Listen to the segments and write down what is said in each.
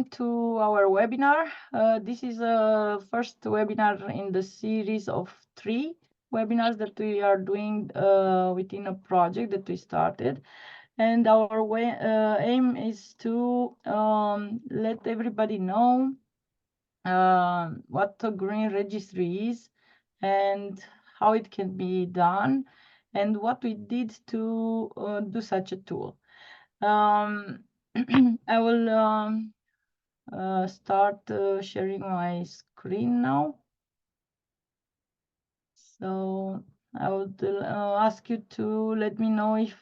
welcome to our webinar. This is the first webinar in the series of 3 webinars that we are doing within a project that we started. And our aim is to let everybody know what a green registry is and how it can be done and what we did to do such a tool. I will start sharing my screen now. So I would ask you to let me know if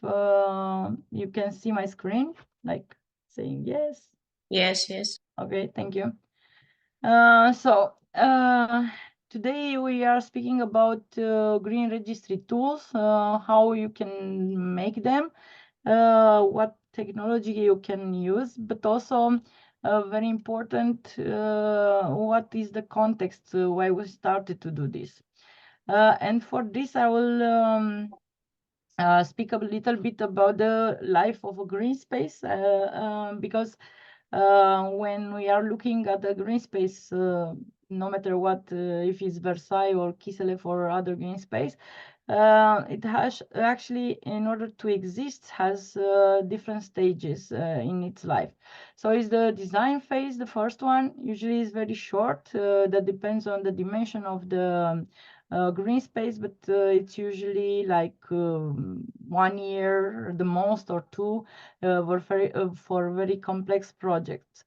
you can see my screen, like saying yes. Yes, yes. Okay, thank you. Today we are speaking about green registry tools, how you can make them, what technology you can use, but also very important, what is the context why we started to do this. And for this, I will speak a little bit about the life of a green space, because when we are looking at the green space, no matter what, if it's Versailles or Kiseleff or other green space, it has actually, in order to exist, has different stages in its life. So is the design phase, the first one, usually is very short. That depends on the dimension of the green space, but it's usually like 1 year, the most, or 2 for very complex projects.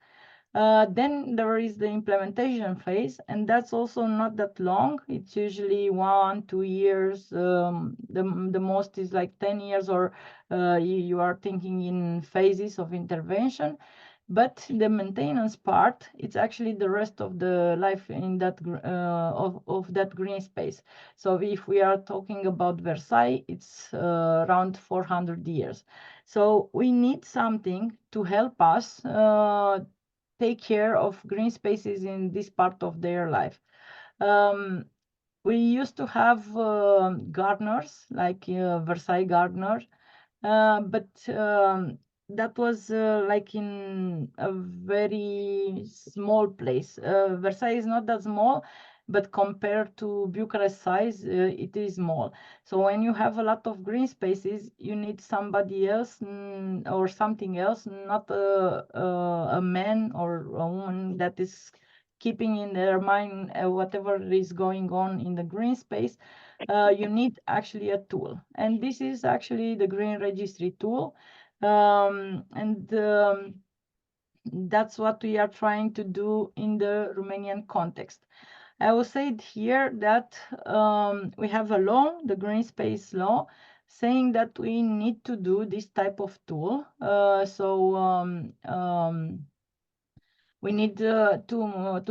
Then there is the implementation phase, and that's also not that long. It's usually 1-2 years. The most is like 10 years, or you are thinking in phases of intervention. But the maintenance part, it's actually the rest of the life in that of that green space. So if we are talking about Versailles, it's around 400 years. So we need something to help us take care of green spaces in this part of their life. We used to have gardeners, like Versailles gardeners, but that was like in a very small place. Versailles is not that small, but compared to Bucharest size, it is small. So when you have a lot of green spaces, you need somebody else or something else, not a man or a woman that is keeping in their mind whatever is going on in the green space. You need actually a tool, and this is actually the green registry tool, that's what we are trying to do in the Romanian context. I will say it here that we have a law, the green space law, saying that we need to do this type of tool. We need to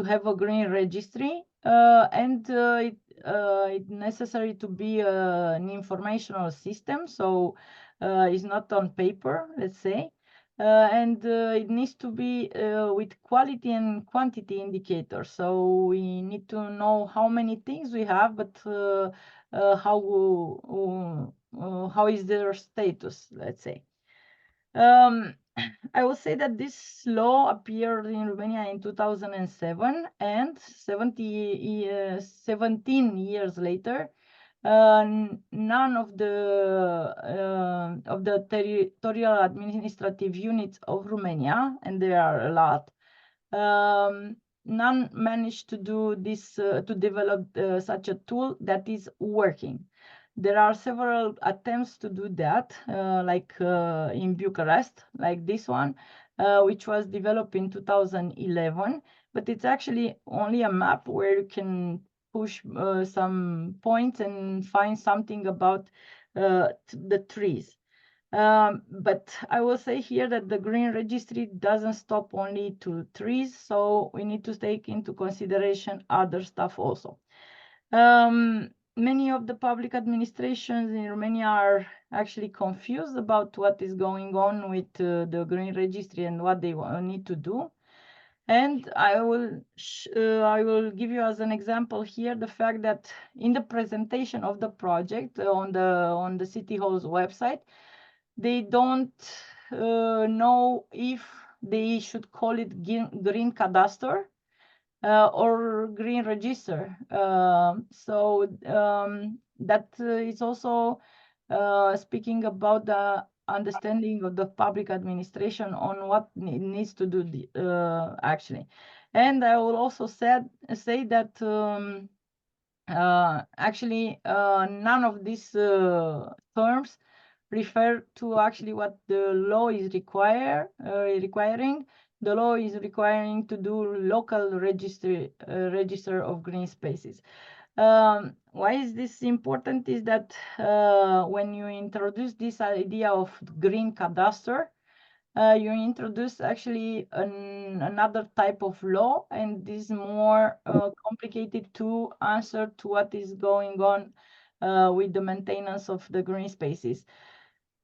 have a green registry, and it's necessary to be an informational system, so it's not on paper, let's say, and it needs to be with quality and quantity indicators. So we need to know how many things we have, but how is their status, let's say. I will say that this law appeared in Romania in 2007, and 17 years later, none of the territorial administrative units of Romania, and there are a lot, none managed to do this, to develop such a tool that is working. There are several attempts to do that, like in Bucharest, like this one, which was developed in 2011, but it's actually only a map where you can push some points and find something about the trees. But I will say here that the green registry doesn't stop only to trees, so we need to take into consideration other stuff also. Many of the public administrations in Romania are actually confused about what is going on with the green registry and what they need to do. And I will give you as an example here the fact that in the presentation of the project on the City Hall's website, they don't know if they should call it green cadastre or green register. That is also speaking about the understanding of the public administration on what needs to do actually. And I will also say that actually none of these terms refer to actually what the law is requiring. The law is requiring to do local register of green spaces. Why is this important is that when you introduce this idea of green cadastre, you introduce actually another type of law, and this is more complicated to answer to what is going on with the maintenance of the green spaces.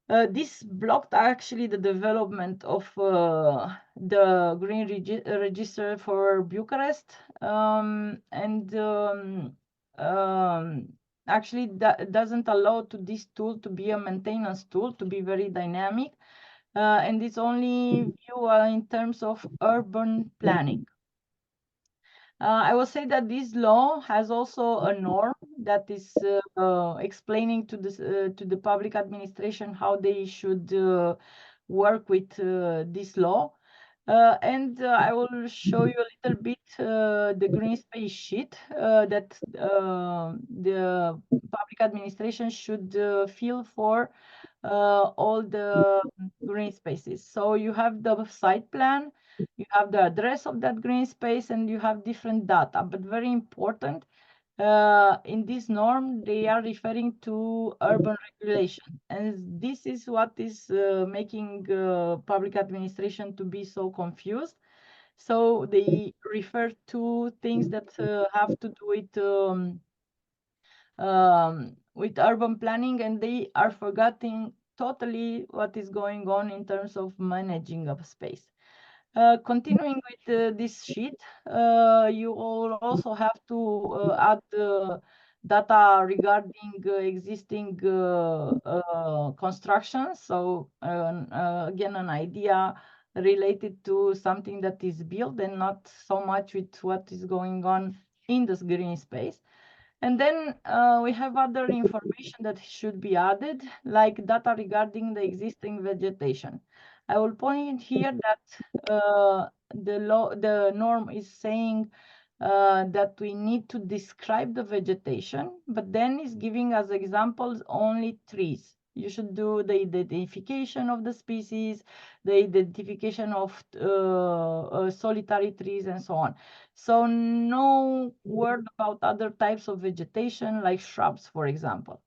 This blocked actually the development of the green register for Bucharest, actually that doesn't allow to this tool to be a maintenance tool, to be very dynamic, and it's only view in terms of urban planning. I will say that this law has also a norm that is explaining to the public administration how they should work with this law. I will show you a little bit the green space sheet that the public administration should fill for all the green spaces. So you have the site plan, you have the address of that green space, and you have different data. But very important, in this norm, they are referring to urban regulation. And this is what is making public administration to be so confused. So they refer to things that have to do with urban planning, and they are forgetting totally what is going on in terms of managing of space. Continuing with this sheet, you will also have to add data regarding existing constructions. So again, an idea related to something that is built and not so much with what is going on in this green space. And then we have other information that should be added, like data regarding the existing vegetation. I will point here that the norm is saying that we need to describe the vegetation, but then is giving as examples only trees. You should do the identification of the species, the identification of solitary trees, and so on. So no word about other types of vegetation like shrubs, for example.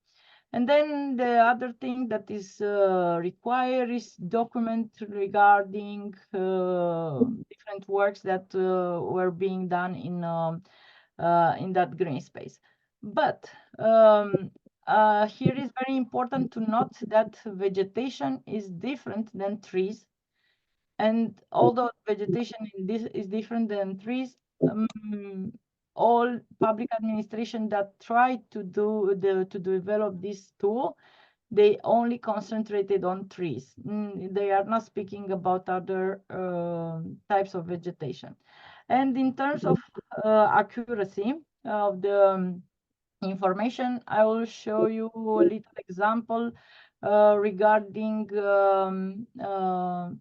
And then the other thing that is required is document regarding different works that were being done in that green space. But here is very important to note that vegetation is different than trees. And although vegetation is different than trees, all public administration that tried to develop this tool, they only concentrated on trees. They are not speaking about other types of vegetation. And in terms of accuracy of the information, I will show you a little example regarding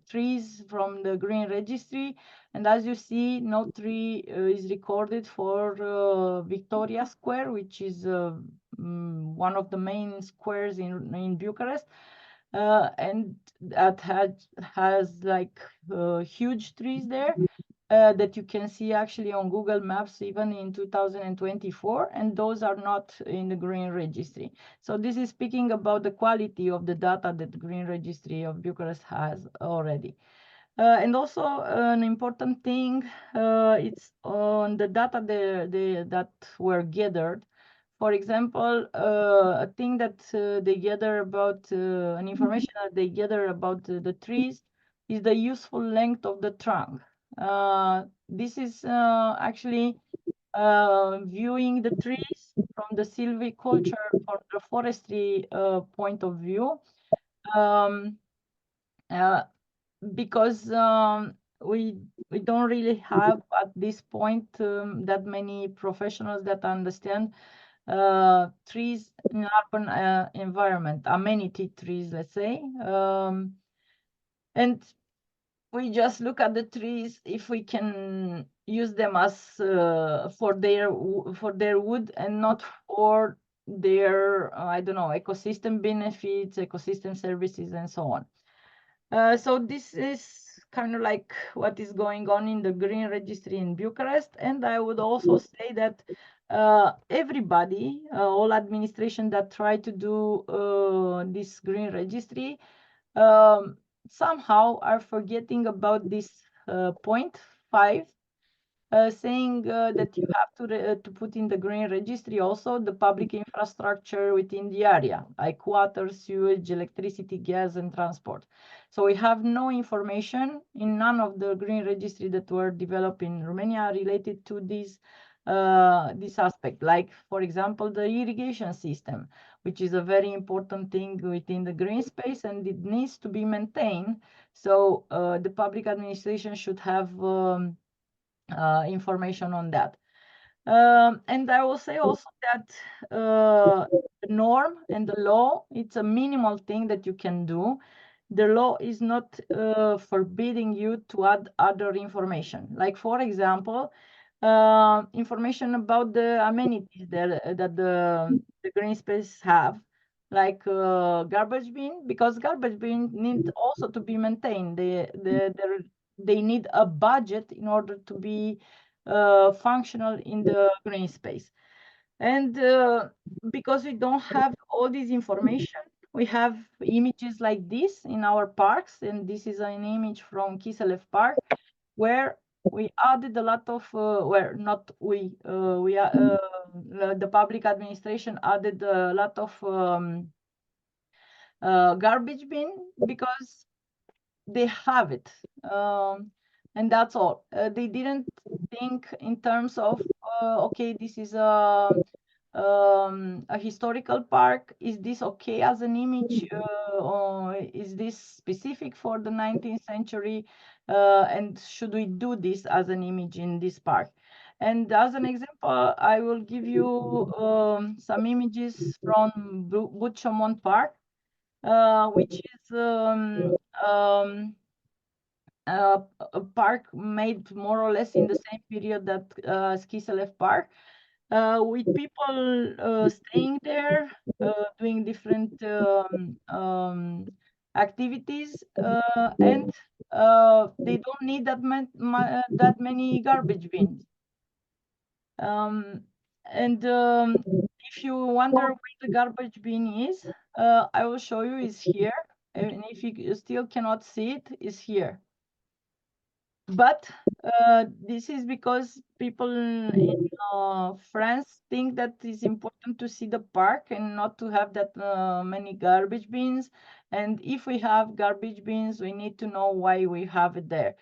trees from the green registry. And as you see, no tree is recorded for Victoria Square, which is one of the main squares in Bucharest. And that has like huge trees there. That you can see actually on Google Maps even in 2024, and those are not in the Green Registry. So this is speaking about the quality of the data that the Green Registry of Bucharest has already. And also an important thing, it's on the data that were gathered. For example, a thing that they gather about, an information that they gather about the trees is the useful length of the trunk. This is actually viewing the trees from the silviculture or the forestry point of view, because we don't really have at this point that many professionals that understand trees in urban environment, amenity trees, let's say. And we just look at the trees if we can use them as for their wood and not for their I don't know, ecosystem benefits, ecosystem services, and so on. So this is kind of like what is going on in the Green Registry in Bucharest. And I would also say that everybody, all administration that try to do this Green Registry, somehow are forgetting about this point 5, saying that you have to put in the Green Registry also the public infrastructure within the area, like water, sewage, electricity, gas, and transport. So we have no information in none of the Green Registry that were developed in Romania related to this aspect, like, for example, the irrigation system, which is a very important thing within the green space, and it needs to be maintained. So the public administration should have information on that. And I will say also that the norm and the law, it's a minimal thing that you can do. The law is not forbidding you to add other information. Like, for example, information about the amenities that the green space have, like garbage bin, because garbage bin need also to be maintained. They need a budget in order to be functional in the green space. And because we don't have all this information, we have images like this in our parks, and this is an image from Kiseleff Park, where we added a lot of, the public administration added a lot of garbage bin because they have it. And that's all. They didn't think in terms of, okay, this is a historical park. Is this okay as an image? Or is this specific for the 19th century? And should we do this as an image in this park? And as an example, I will give you some images from Buchamont Park, which is a park made more or less in the same period that Kiseleff Park, with people staying there, doing different activities, and they don't need that many garbage bins. And if you wonder where the garbage bin is, I will show you. Is here, and if you still cannot see it, is here. But this is because people in France think that it's important to see the park and not to have that many garbage bins. And if we have garbage bins, we need to know why we have it there.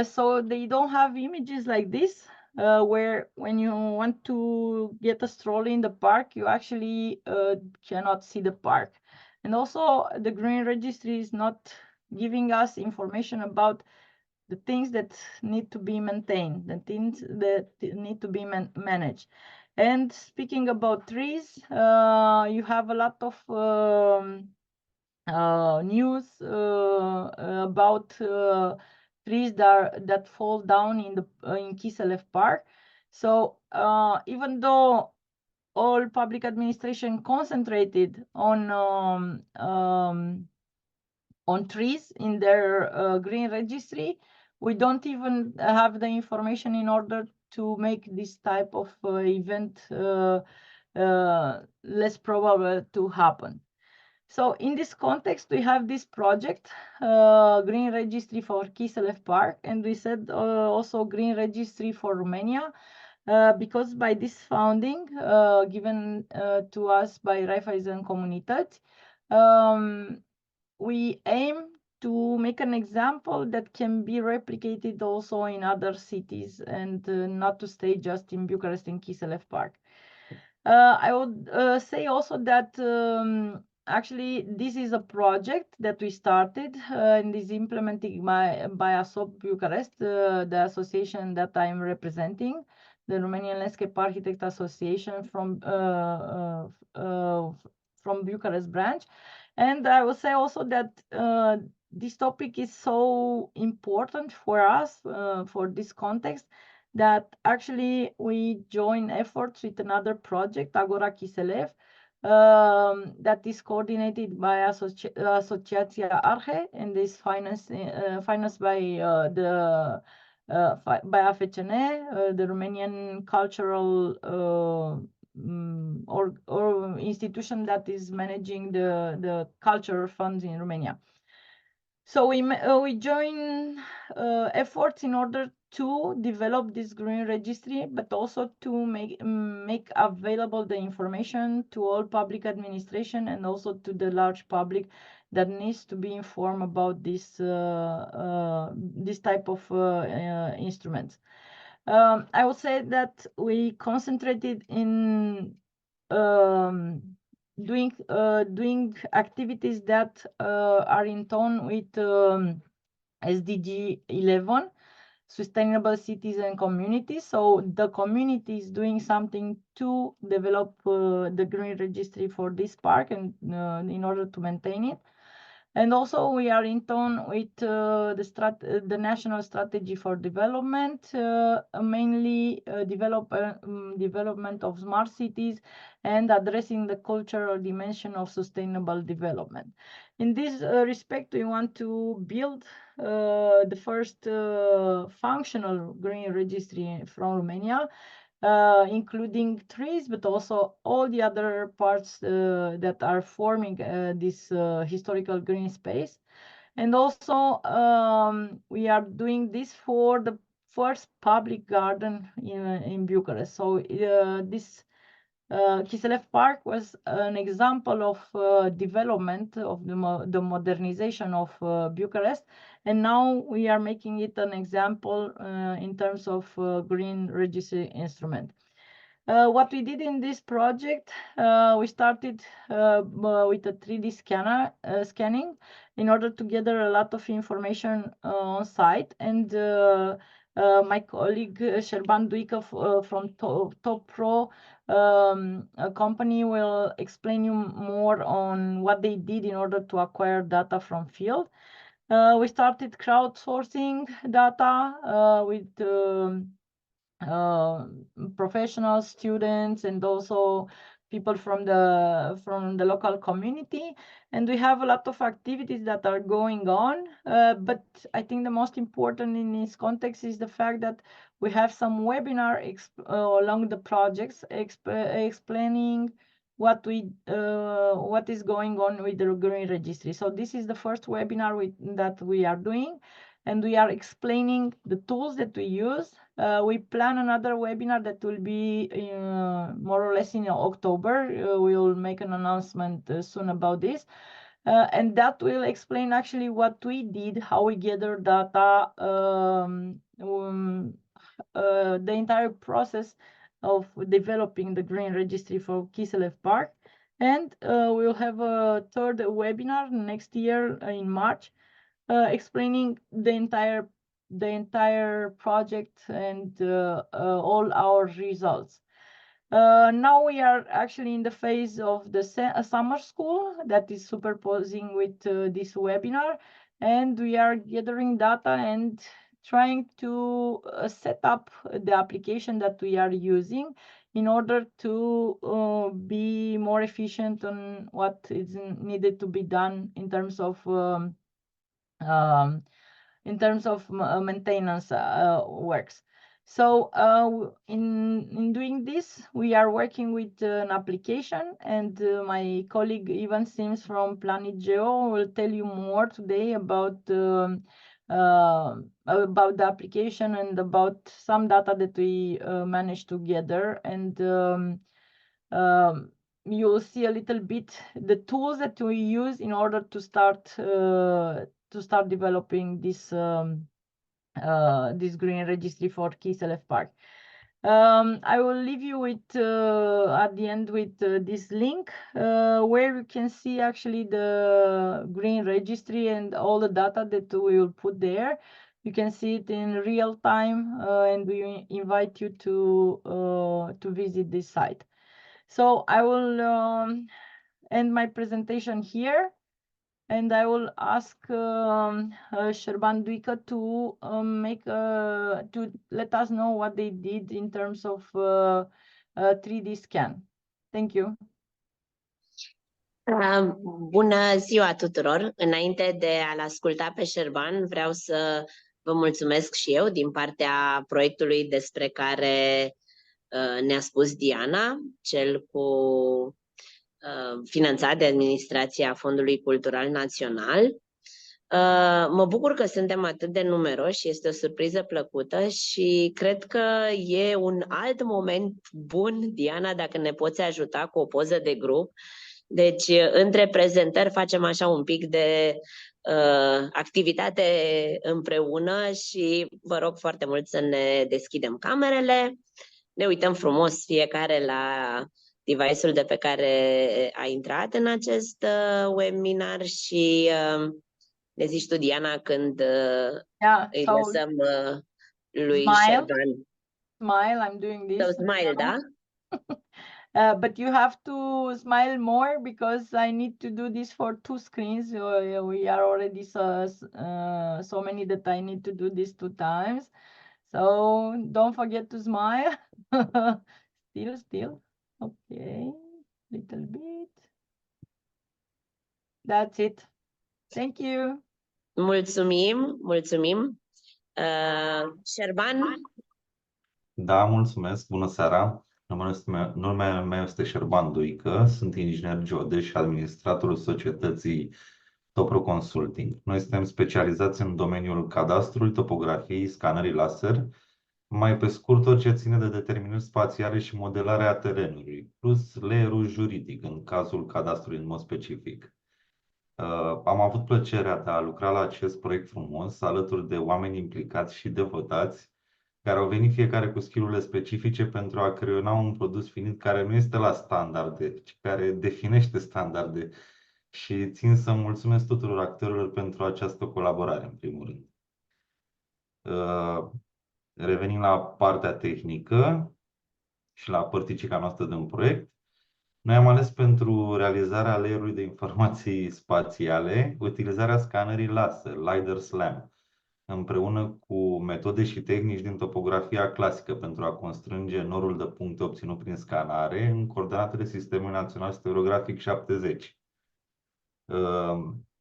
So they don't have images like this, where when you want to get a stroll in the park, you actually cannot see the park. And also the Green Registry is not giving us information about the things that need to be maintained, the things that need to be managed. And speaking about trees, you have a lot of news about trees that fall down in Kiseleff Park. So even though all public administration concentrated on trees in their Green Registry, we don't even have the information in order to make this type of event less probable to happen. So in this context, we have this project, Green Registry for Kiseleff Park, and we said also Green Registry for Romania, because by this founding given to us by Raiffeisen Comunități, we aim to make an example that can be replicated also in other cities, and not to stay just in Bucharest in Kiseleff Park. I would say also that actually, this is a project that we started and is implemented by ASOP Bucharest, the association that I'm representing, the Romanian Landscape Architect Association from Bucharest branch. And I will say also that this topic is so important for us, for this context, that actually we join efforts with another project, Agora Kiseleff, that is coordinated by Asociația Arhe and is financed by by AFCN, the Romanian cultural or institution that is managing the cultural funds in Romania. So we join efforts in order to develop this green registry, but also to make available the information to all public administration and also to the large public that needs to be informed about this type of instruments. I would say that we concentrated in doing activities that are in tone with SDG 11, sustainable cities and communities. So the community is doing something to develop the green registry for this park and in order to maintain it. And also we are in tone with the national strategy for development, mainly development of smart cities and addressing the cultural dimension of sustainable development. In this respect, we want to build the first functional green registry from Romania, including trees, but also all the other parts that are forming this historical green space. And also we are doing this for the first public garden in Bucharest. So this Kiseleff Park was an example of development of the modernization of Bucharest, and now we are making it an example in terms of green registry instrument. What we did in this project, we started with a 3D scanning in order to gather a lot of information on site, and my colleague Șerban Duică from Top Pro a company will explain you more on what they did in order to acquire data from field. We started crowdsourcing data with professional students and also people from the local community, and we have a lot of activities that are going on, but I think the most important in this context is the fact that we have some webinar along the projects explaining what is going on with the green registry. So this is the first webinar that we are doing, and we are explaining the tools that we use. We plan another webinar that will be more or less in October. We will make an announcement soon about this. And that will explain actually what we did, how we gather data, the entire process of developing the green registry for Kiseleff Park. And we'll have a third webinar next year in March, explaining the entire project and all our results. Now we are actually in the phase of the summer school that is superposing with this webinar, and we are gathering data and trying to set up the application that we are using in order to be more efficient on what is needed to be done in terms of maintenance works. So in doing this, we are working with an application, and my colleague Ivan Sims from Planet Geo will tell you more today about the application and about some data that we managed to gather, and you will see a little bit the tools that we use in order to start developing this this green registry for Kiseleff Park. I will leave you with at the end with this link where you can see actually the green registry and all the data that we will put there. You can see it in real time, and we invite you to visit this site. So I will end my presentation here. And I will ask Șerban Duică to to let us know what they did in terms of 3D scan. Thank you. Bună ziua tuturor! Înainte de a-l asculta pe Șerban, vreau să vă mulțumesc și eu din partea proiectului despre care ne-a spus Diana, cel cu finanțat de Administrația Fondului Cultural Național. Mă bucur că suntem atât de numeroși, este o surpriză plăcută și cred că e un alt moment bun, Diana, dacă ne poți ajuta cu o poză de grup. Deci, între prezentări facem așa un pic de activitate împreună și vă rog foarte mult să ne deschidem camerele, ne uităm frumos fiecare la device-ul de pe care a intrat în acest webinar și ne zici tu, Diana, când îi lăsăm lui Șerban. Smile, I'm doing this. So smile, da? But you have to smile more because I need to do this for 2 screens. We are already so many that I need to do this 2 times. So don't forget to smile. Still. Okay, little bit. That's it. Thank you. Mulțumim. Șerban? Da, mulțumesc. Bună seara. Numele meu este Șerban Duică, sunt inginer geodet și administratorul societății Topro Consulting. Noi suntem specializați în domeniul cadastrului, topografiei, scanării laser, mai pe scurt tot ce ține de determinări spațiale și modelarea terenului, plus layerul juridic în cazul cadastrului în mod specific. Am avut plăcerea de a lucra la acest proiect frumos alături de oameni implicați și devotați care au venit fiecare cu skill-urile specifice pentru a creiona un produs finit care nu este la standarde, ci care definește standarde. Și țin să mulțumesc tuturor actorilor pentru această colaborare, în primul rând. Revenind la partea tehnică și la părticica noastră de un proiect, noi am ales pentru realizarea layerului de informații spațiale utilizarea scanării laser, LiDAR SLAM, împreună cu metode și tehnici din topografia clasică pentru a constrânge norul de puncte obținut prin scanare în coordonatele Sistemului Național Stereografic 70.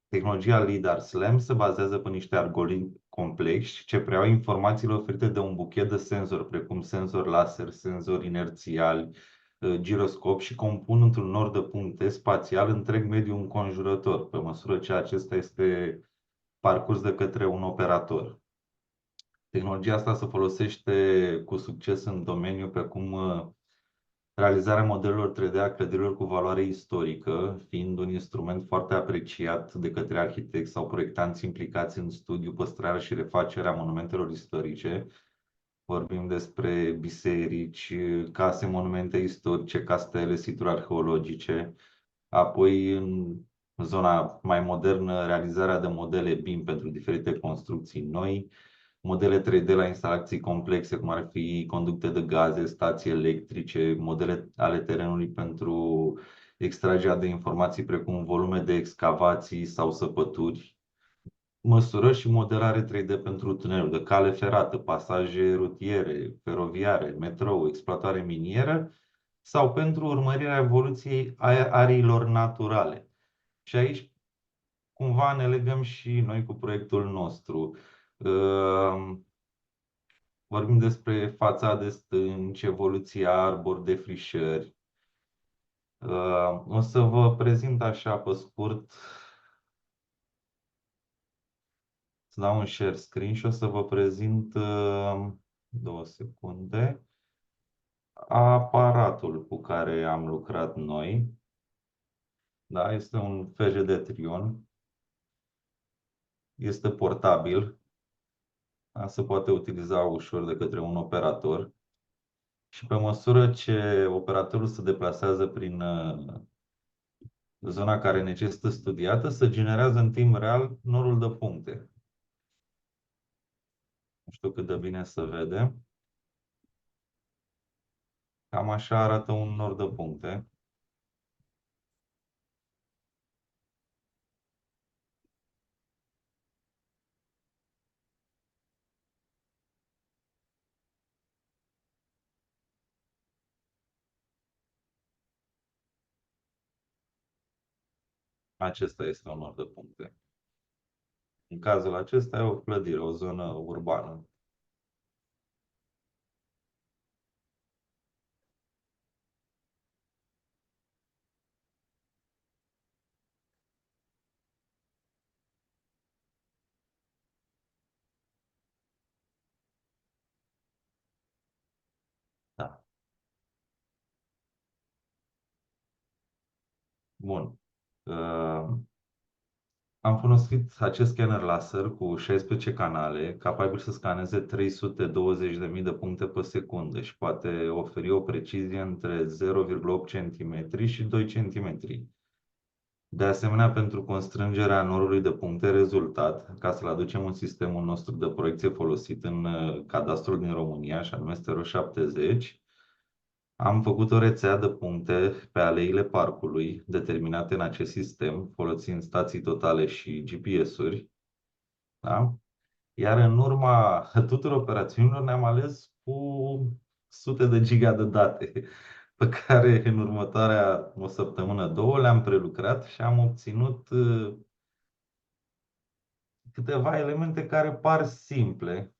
Tehnologia LiDAR SLAM se bazează pe niște algoritmi complexi ce preiau informațiile oferite de un buchet de senzori, precum senzori laser, senzori inerțiali, giroscop și compun într-un nor de puncte spațial întreg mediul înconjurător, pe măsură ce acesta este parcurs de către un operator. Tehnologia asta se folosește cu succes în domeniu precum realizarea modelelor 3D a clădirilor cu valoare istorică, fiind un instrument foarte apreciat de către arhitecți sau proiectanți implicați în studiu, păstrarea și refacerea monumentelor istorice. Vorbim despre biserici, case, monumente istorice, castele, situri arheologice. Apoi, în zona mai modernă, realizarea de modele BIM pentru diferite construcții noi, modele 3D la instalații complexe, cum ar fi conducte de gaze, stații electrice, modele ale terenului pentru extragerea de informații precum volume de excavații sau săpături, măsurări și modelare 3D pentru tuneluri de cale ferată, pasaje rutiere, feroviare, metrou, exploatare minieră sau pentru urmărirea evoluției ariilor naturale. Și aici cumva ne legăm și noi cu proiectul nostru. Vorbim despre fațade stânci, evoluția arbori, defrișări. O să vă prezint așa pe scurt, să dau un share screen și o să vă prezint 2 secunde aparatul cu care am lucrat noi. Da, este un FJD Trion. Este portabil. Se poate utiliza ușor de către un operator. Și pe măsură ce operatorul se deplasează prin zona care necesită studiată, se generează în timp real norul de puncte. Nu știu cât de bine se vede. Cam așa arată un nor de puncte. Acesta este un nor de puncte. În cazul acesta e o clădire, o zonă urbană. Da. Bun. Am folosit acest scanner laser cu 16 canale, capabil să scaneze 320.000 de puncte pe secundă și poate oferi o precizie între 0,8 cm și 2 cm. De asemenea, pentru constrângerea norului de puncte rezultat, ca să-l aducem în sistemul nostru de proiecție folosit în cadastrul din România, și anume este 70, am făcut o rețea de puncte pe aleile parcului, determinate în acest sistem, folosind stații totale și GPS-uri. Da? Iar în urma tuturor operațiunilor ne-am ales cu sute de giga de date, pe care în următoarea o săptămână, două, le-am prelucrat și am obținut câteva elemente care par simple.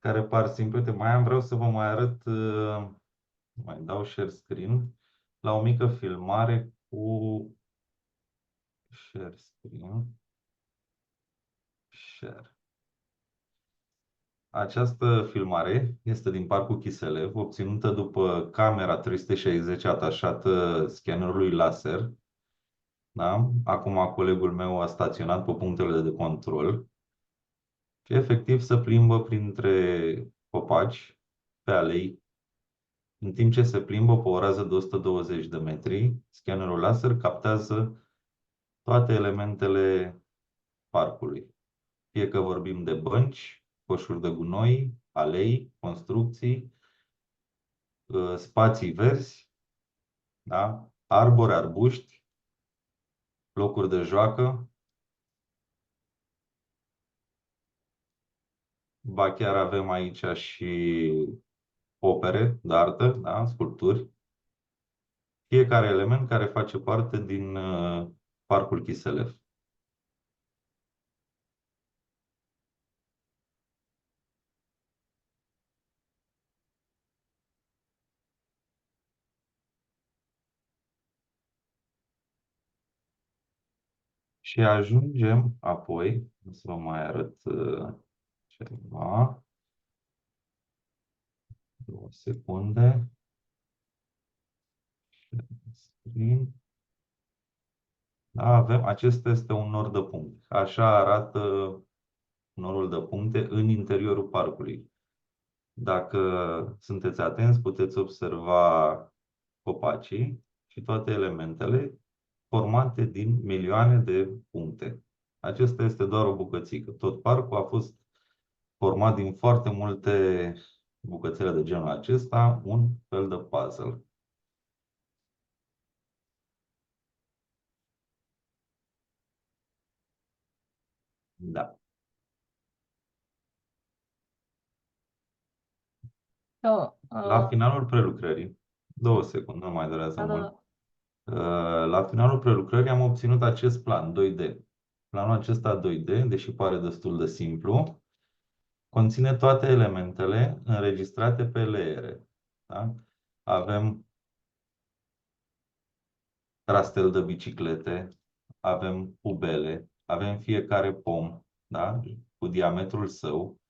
Vreau să vă mai arăt, mai dau share screen, la o mică filmare cu share screen. Share. Această filmare este din Parcul Kiseleff, obținută după camera 360 atașată scannerului laser. Da? Acum colegul meu a staționat pe punctele de control și efectiv se plimbă printre copaci, pe alei. În timp ce se plimbă pe o rază de 120 de metri, scannerul laser captează toate elementele parcului. Fie că vorbim de bănci, coșuri de gunoi, alei, construcții, spații verzi, da? Arbori, arbuști, locuri de joacă. Ba chiar avem aici și opere de artă, da? Sculpturi. Fiecare element care face parte din Parcul Kiseleff. Și ajungem apoi, să vă mai arăt ceva, 2 secunde, screen. Da, acesta este un nor de puncte. Așa arată norul de puncte în interiorul parcului. Dacă sunteți atenți, puteți observa copacii și toate elementele formate din milioane de puncte. Acesta este doar o bucățică. Tot parcul a fost format din foarte multe bucățele de genul acesta, un fel de puzzle. Da. La finalul prelucrării, 2 secunde, nu mai durează mult. La finalul prelucrării am obținut acest plan 2D. Planul acesta 2D, deși pare destul de simplu, conține toate elementele înregistrate pe leere. Da? Avem rastel de biciclete, avem pubele, avem fiecare pom, da? Cu diametrul său,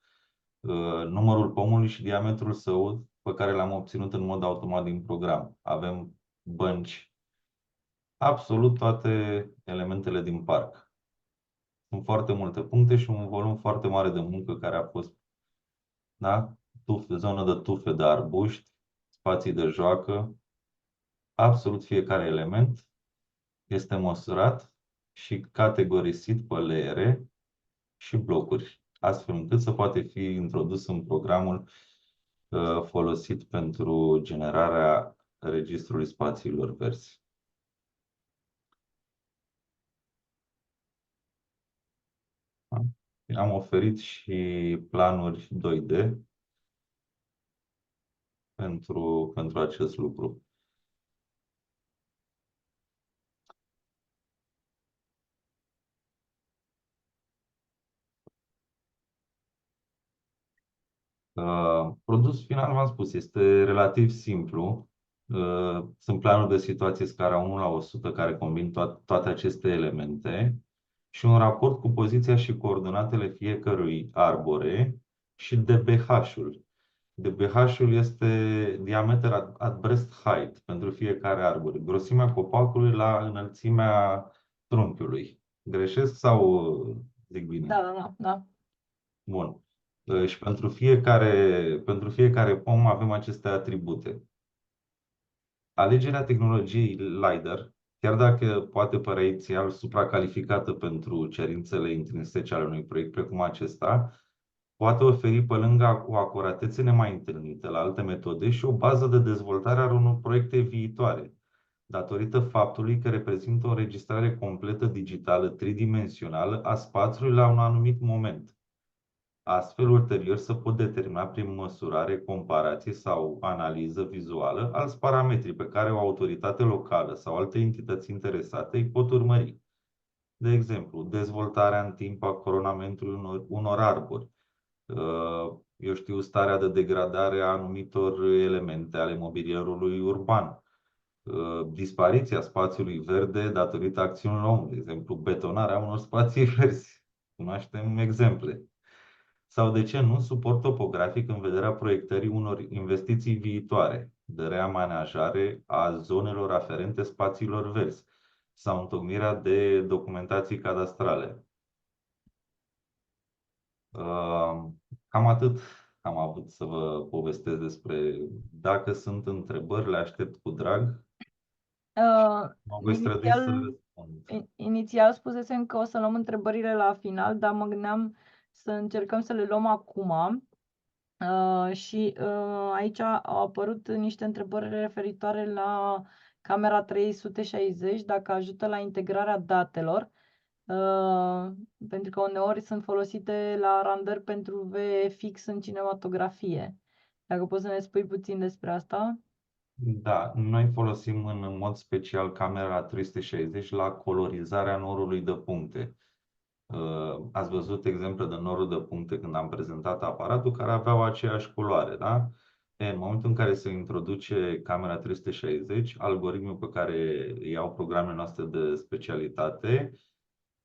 numărul pomului și diametrul său pe care l-am obținut în mod automat din program. Avem bănci, absolut toate elementele din parc. Sunt foarte multe puncte și un volum foarte mare de muncă care a fost, da, zonă de tufe de arbuști, spații de joacă. Absolut fiecare element este măsurat și categorisit pe leere și blocuri, astfel încât să poate fi introdus în programul folosit pentru generarea registrului spațiilor verzi. Am oferit și planuri 2D pentru acest lucru. Produsul final, v-am spus, este relativ simplu. Sunt planuri de situație scara 1:100 care combin toate aceste elemente și un raport cu poziția și coordonatele fiecărui arbore și DBH-ul. DBH-ul este diameter at breast height pentru fiecare arbore, grosimea copacului la înălțimea trunchiului. Greșesc sau zic bine? Da. Bun. Și pentru fiecare pom avem aceste atribute. Alegerea tehnologiei LiDAR, chiar dacă poate părea inițial supracalificată pentru cerințele intrinsece ale unui proiect precum acesta, poate oferi pe lângă o acuratețe nemai întâlnită la alte metode și o bază de dezvoltare a unor proiecte viitoare, datorită faptului că reprezintă o înregistrare completă digitală tridimensională a spațiului la un anumit moment. Astfel, ulterior se pot determina prin măsurare, comparație sau analiză vizuală alți parametri pe care o autoritate locală sau alte entități interesate îi pot urmări. De exemplu, dezvoltarea în timp a coronamentului unor arbori, eu știu, starea de degradare a anumitor elemente ale mobilierului urban, dispariția spațiului verde datorită acțiunilor omului, de exemplu, betonarea unor spații verzi. Cunoaștem exemple. Sau, de ce nu, suport topografic în vederea proiectării unor investiții viitoare de reamenajare a zonelor aferente spațiilor verzi sau întocmirea de documentații cadastrale. Cam atât am avut să vă povestesc despre. Dacă sunt întrebări, le aștept cu drag. Mă voi strădui să răspund. Inițial spusesem că o să luăm întrebările la final, dar mă gândeam să încercăm să le luăm acum. Și aici au apărut niște întrebări referitoare la camera 360, dacă ajută la integrarea datelor, pentru că uneori sunt folosite la randări pentru VFX în cinematografie. Dacă poți să ne spui puțin despre asta? Da, noi folosim în mod special camera 360 la colorizarea norului de puncte. Ați văzut exemple de noruri de puncte când am prezentat aparatul care aveau aceeași culoare, da? În momentul în care se introduce camera 360, algoritmul pe care îi au programele noastre de specialitate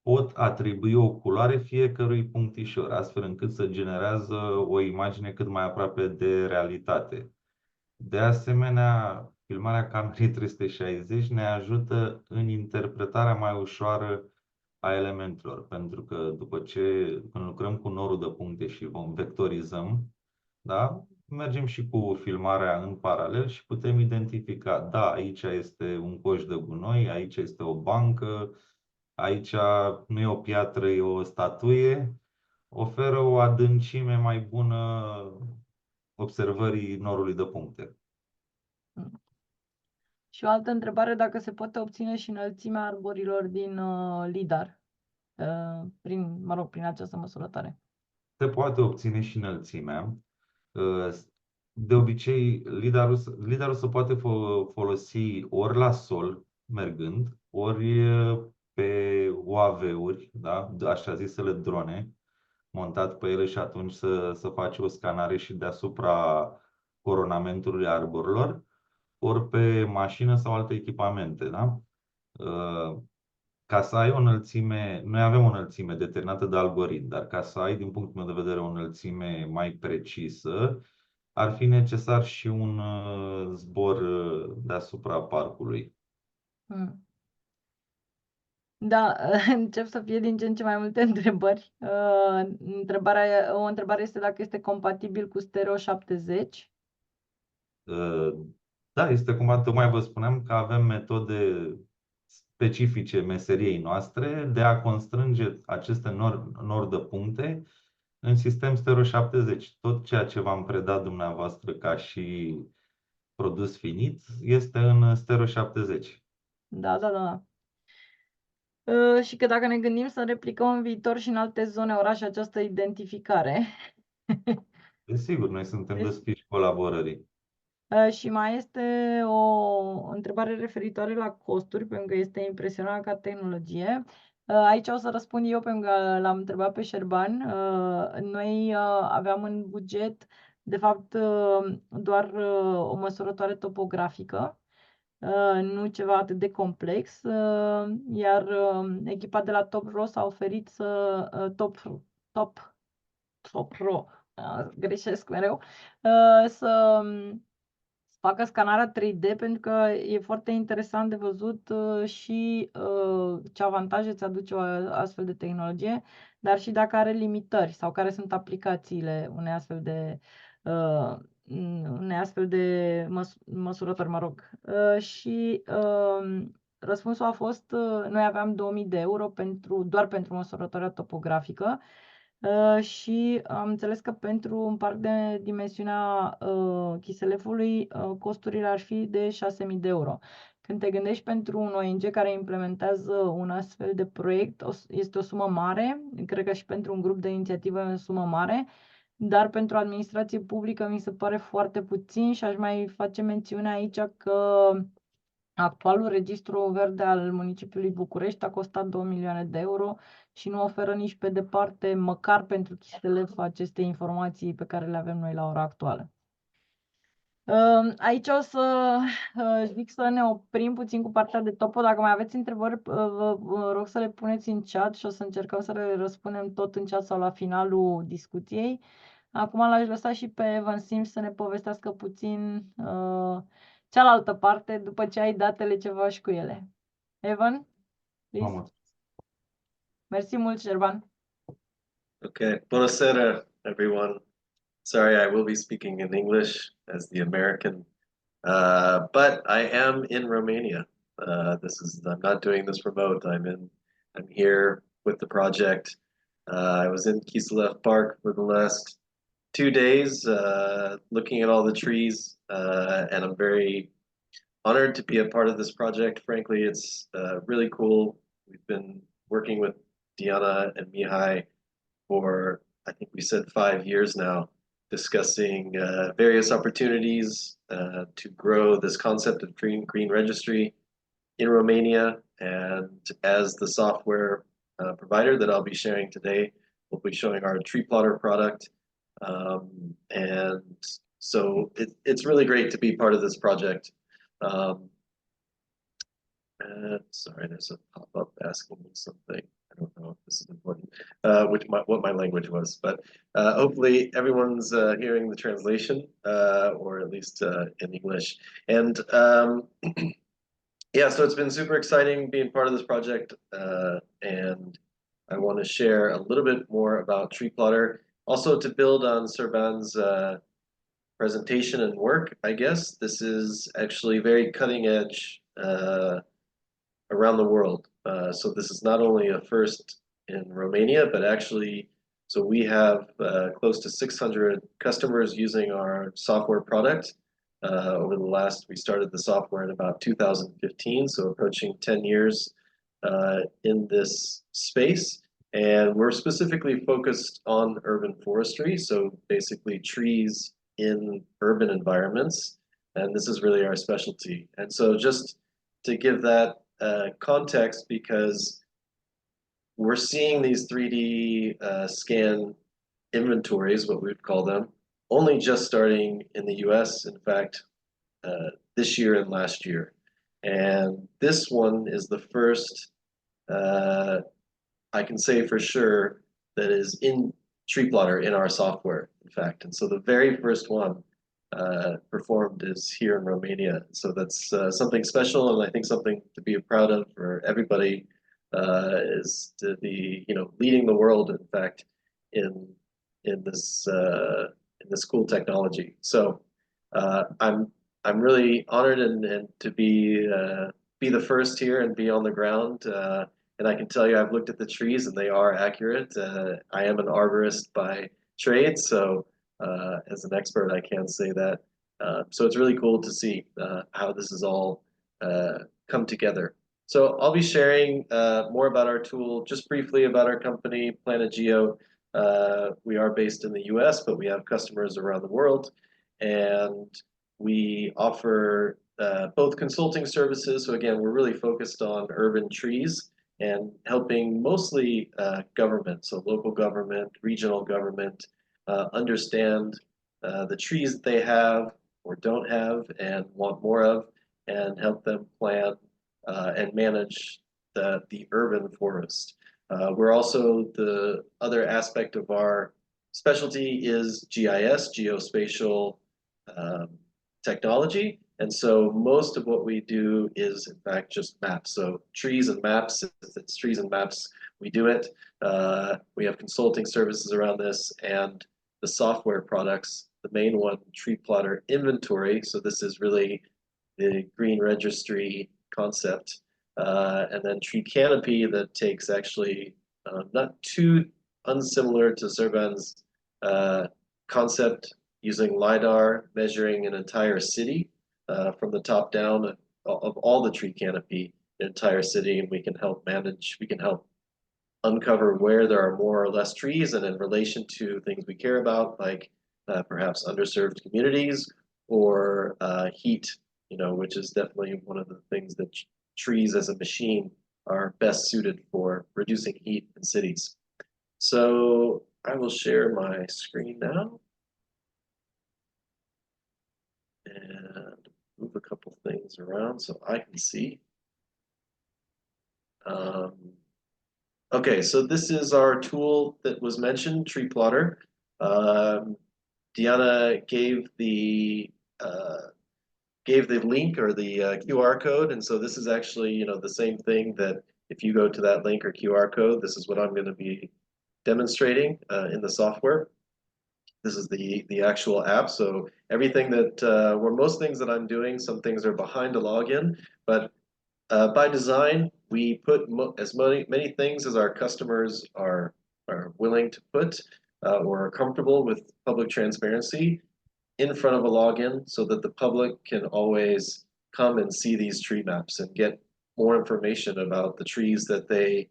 pot atribui o culoare fiecărui punctișor, astfel încât să generează o imagine cât mai aproape de realitate. De asemenea, filmarea camerei 360 ne ajută în interpretarea mai ușoară a elementelor, pentru că când lucrăm cu norul de puncte și vom vectorizăm, da, mergem și cu filmarea în paralel și putem identifica, da, aici este un coș de gunoi, aici este o bancă, aici nu e o piatră, e o statuie, oferă o adâncime mai bună observării norului de puncte. Și o altă întrebare, dacă se poate obține și înălțimea arborilor din LiDAR, prin această măsurătoare. Se poate obține și înălțimea. De obicei, LiDAR-ul se poate folosi ori la sol, mergând, ori pe UAV-uri, da? Așa zisele drone, montat pe ele și atunci să faci o scanare și deasupra coronamentului arborilor, ori pe mașină sau alte echipamente, da? Ca să ai o înălțime, noi avem o înălțime determinată de algoritm, dar ca să ai, din punctul meu de vedere, o înălțime mai precisă, ar fi necesar și un zbor deasupra parcului. Da, încep să fie din ce în ce mai multe întrebări. O întrebare este dacă este compatibil cu Stereo 70. Da, este cum tocmai vă spuneam că avem metode specifice meseriei noastre de a constrânge aceste nori de puncte în sistem Stereo 70. Tot ceea ce v-am predat dumneavoastră ca și produs finit este în Stereo 70. Da. Și că dacă ne gândim să replicăm în viitor și în alte zone, orașe, această identificare. Desigur, noi suntem deschiși colaborării. Și mai este o întrebare referitoare la costuri, pentru că este impresionant ca tehnologie. Aici o să răspund eu, pentru că l-am întrebat pe Șerban. Noi aveam în buget, de fapt, doar o măsurătoare topografică, nu ceva atât de complex, iar echipa de la TopRo s-a oferit TopRo, greșesc mereu, să facă scanarea 3D, pentru că e foarte interesant de văzut și ce avantaje îți aduce o astfel de tehnologie, dar și dacă are limitări sau care sunt aplicațiile unei astfel de măsurători, mă rog. Și răspunsul a fost, noi aveam 2000 de euro doar pentru măsurătoarea topografică. Și am înțeles că pentru un parc de dimensiunea Kiseleffului, costurile ar fi de 6.000 de euro. Când te gândești pentru un ONG care implementează un astfel de proiect, este o sumă mare, cred că și pentru un grup de inițiativă e o sumă mare, dar pentru administrație publică mi se pare foarte puțin și aș mai face mențiune aici că actualul Registru Verde al municipiului București a costat 2 milioane de euro și nu oferă nici pe departe, măcar pentru Kiseleff, aceste informații pe care le avem noi la ora actuală. Aici o să zic să ne oprim puțin cu partea de topo. Dacă mai aveți întrebări, vă rog să le puneți în chat și o să încercăm să le răspundem tot în chat sau la finalul discuției. Acum l-aș lăsa și pe Evan Sims să ne povestească puțin cealaltă parte, după ce ai datele ce faci cu ele. Evan, please. Mersi mult, Șerban. Okay, bună seara, everyone. Sorry, I will be speaking in English as the American, but I am in Romania. I'm not doing this remote. I'm here with the project. I was in Kiseleff Park for the last 2 days, looking at all the trees, and I'm very honored to be a part of this project. Frankly, it's really cool. We've been working with Diana and Mihai for, I think we said 5 years now, discussing various opportunities to grow this concept of green registry in Romania. And as the software provider that I'll be sharing today, we'll be showing our tree plotter product. And so it's really great to be part of this project. Sorry, there's a pop-up asking me something. I don't know if this is important, what my language was, but hopefully everyone's hearing the translation, or at least in English. And yeah, so it's been super exciting being part of this project, and I want to share a little bit more about Tree Plotter, also to build on Serban's presentation and work. I guess this is actually very cutting edge around the world. So this is not only a first in Romania, but actually, so we have close to 600 customers using our software product. We started the software in about 2015, so approaching 10 years in this space. And we're specifically focused on urban forestry, so basically trees in urban environments. And this is really our specialty. And so just to give that context, because we're seeing these 3D scan inventories, what we'd call them, only just starting in the US, in fact, this year and last year. And this one is the first, I can say for sure, that is in Tree Plotter in our software, in fact. And so the very first one performed is here in Romania. So that's something special, and I think something to be proud of for everybody is to be, leading the world, in fact, in this cool technology. So I'm really honored and to be the first here and be on the ground. And I can tell you, I've looked at the trees and they are accurate. I am an arborist by trade, so as an expert, I can say that. So it's really cool to see how this is all come together. So I'll be sharing more about our tool, just briefly about our company, Planet Geo. We are based in the US, but we have customers around the world. And we offer both consulting services. So again, we're really focused on urban trees and helping mostly government, so local government, regional government, understand the trees that they have or don't have and want more of, and help them plan and manage the urban forest. We're also, the other aspect of our specialty is GIS, geospatial technology. And so most of what we do is, in fact, just maps. So trees and maps, if it's trees and maps, we do it. We have consulting services around this, and the software products, the main one, Tree Plotter Inventory. So this is really the green registry concept. And then Tree Canopy, that takes actually not too unsimilar to Serban's concept, using LiDAR, measuring an entire city from the top down of all the tree canopy, the entire city, and we can help manage, we can help uncover where there are more or less trees, and in relation to things we care about, like perhaps underserved communities or heat, which is definitely one of the things that trees as a machine are best suited for, reducing heat in cities. So I will share my screen now and move a couple things around so I can see. Okay, so this is our tool that was mentioned, Tree Plotter. Diana gave the link or the QR code, and so this is actually the same thing, that if you go to that link or QR code, this is what I'm going to be demonstrating in the software. This is the actual app. So everything that most things that I'm doing, some things are behind a login, but by design, we put as many things as our customers are willing to put or are comfortable with public transparency in front of a login, so that the public can always come and see these tree maps and get more information about the trees that they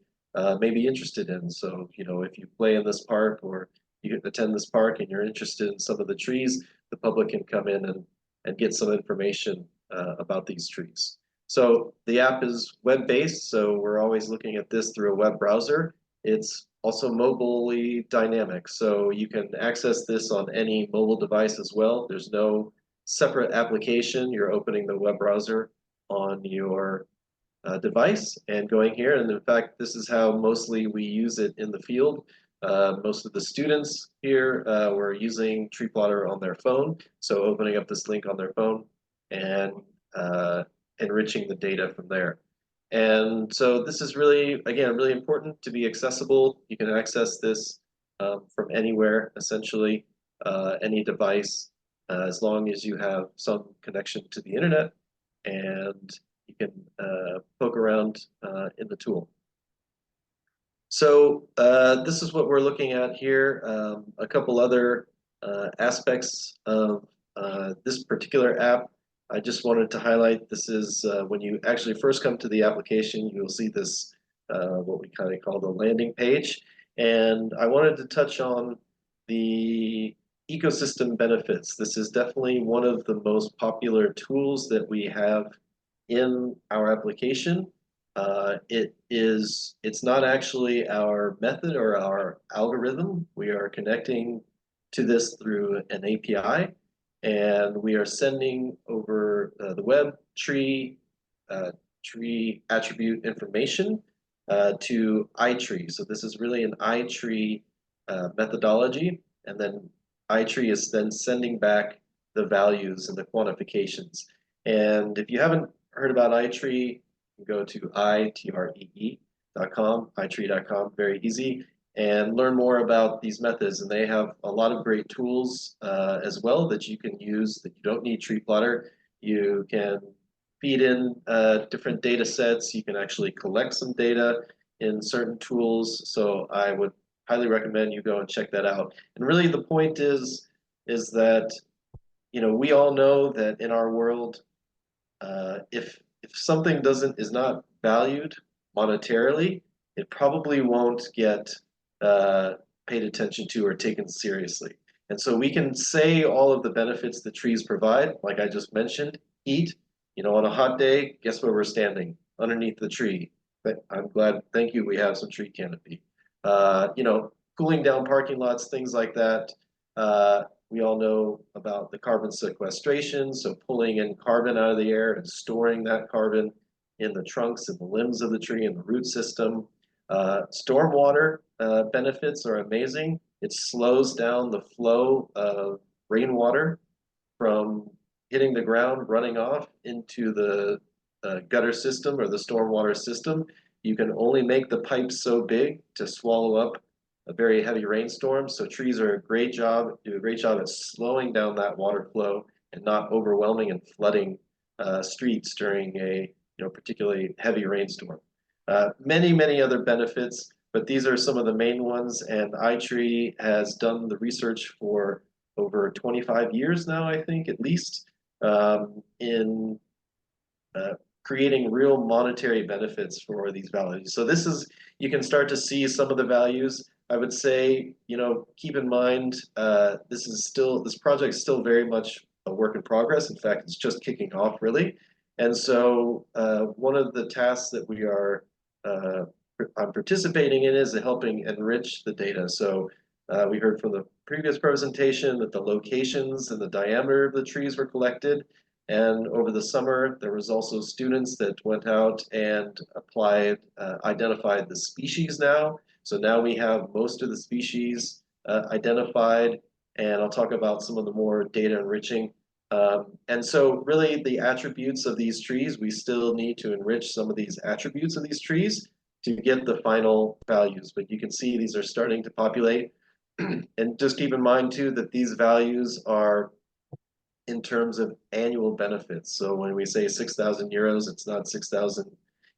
may be interested in. So, if you play in this park or you attend this park and you're interested in some of the trees, the public can come in and get some information about these trees. So the app is web-based, so we're always looking at this through a web browser. It's also mobilely dynamic, so you can access this on any mobile device as well. There's no separate application. You're opening the web browser on your device and going here. And in fact, this is how mostly we use it in the field. Most of the students here were using Tree Plotter on their phone, so opening up this link on their phone and enriching the data from there. And so this is really, again, really important to be accessible. You can access this from anywhere, essentially, any device, as long as you have some connection to the internet, and you can poke around in the tool. So this is what we're looking at here. A couple other aspects of this particular app I just wanted to highlight. This is when you actually first come to the application, you'll see this, what we kind of call the landing page. And I wanted to touch on the ecosystem benefits. This is definitely one of the most popular tools that we have in our application. It's not actually our method or our algorithm. We are connecting to this through an API, and we are sending over the web tree attribute information to iTree. So this is really an iTree methodology, and then iTree is then sending back the values and the quantifications. And if you haven't heard about iTree, you can go to ITREE. itree.com, very easy, and learn more about these methods. And they have a lot of great tools as well that you can use, that you don't need tree plotter. You can feed in different data sets. You can actually collect some data in certain tools. So I would highly recommend you go and check that out. And really the point is that, you know, we all know that in our world, if something is not valued monetarily, it probably won't get paid attention to or taken seriously. And so we can say all of the benefits that trees provide, like I just mentioned, heat. You know, on a hot day, guess where we're standing? Underneath the tree. But I'm glad, thank you, we have some tree canopy. You know, cooling down parking lots, things like that. We all know about the carbon sequestration, so pulling in carbon out of the air and storing that carbon in the trunks and the limbs of the tree and the root system. Stormwater benefits are amazing. It slows down the flow of rainwater from hitting the ground, running off into the gutter system or the stormwater system. You can only make the pipes so big to swallow up a very heavy rainstorm. So trees do a great job at slowing down that water flow and not overwhelming and flooding streets during a particularly heavy rainstorm. Many other benefits, but these are some of the main ones. And iTree has done the research for over 25 years now, I think, at least, in creating real monetary benefits for these values. So this is, you can start to see some of the values. I would say, keep in mind, this project is still very much a work in progress. In fact, it's just kicking off, really. And so one of the tasks that I'm participating in is helping enrich the data. So we heard from the previous presentation that the locations and the diameter of the trees were collected. And over the summer, there was also students that went out and identified the species now. So now we have most of the species identified, and I'll talk about some of the more data enriching. And so really the attributes of these trees, we still need to enrich some of these attributes of these trees to get the final values. But you can see these are starting to populate. And just keep in mind too that these values are in terms of annual benefits. So when we say 6,000 euros, it's not 6,000